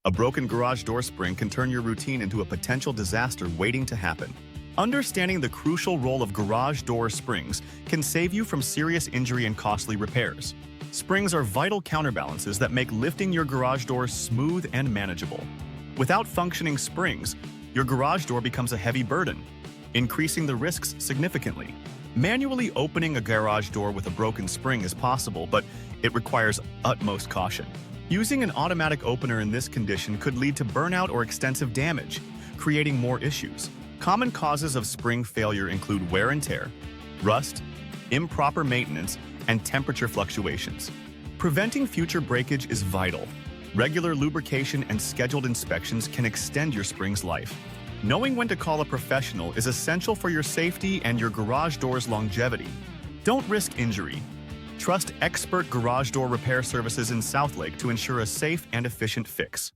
A broken garage door spring can turn your routine into a potential disaster waiting to happen. Understanding the crucial role of garage door springs can save you from serious injury and costly repairs. Springs are vital counterbalances that make lifting your garage door smooth and manageable. Without functioning springs, your garage door becomes a heavy burden, increasing the risks significantly. Manually opening a garage door with a broken spring is possible, but it requires utmost caution. Using an automatic opener in this condition could lead to burnout or extensive damage, creating more issues. Common causes of spring failure include wear and tear, rust, improper maintenance, and temperature fluctuations. Preventing future breakage is vital. Regular lubrication and scheduled inspections can extend your spring's life. Knowing when to call a professional is essential for your safety and your garage door's longevity. Don't risk injury. Trust expert garage door repair services in Southlake to ensure a safe and efficient fix.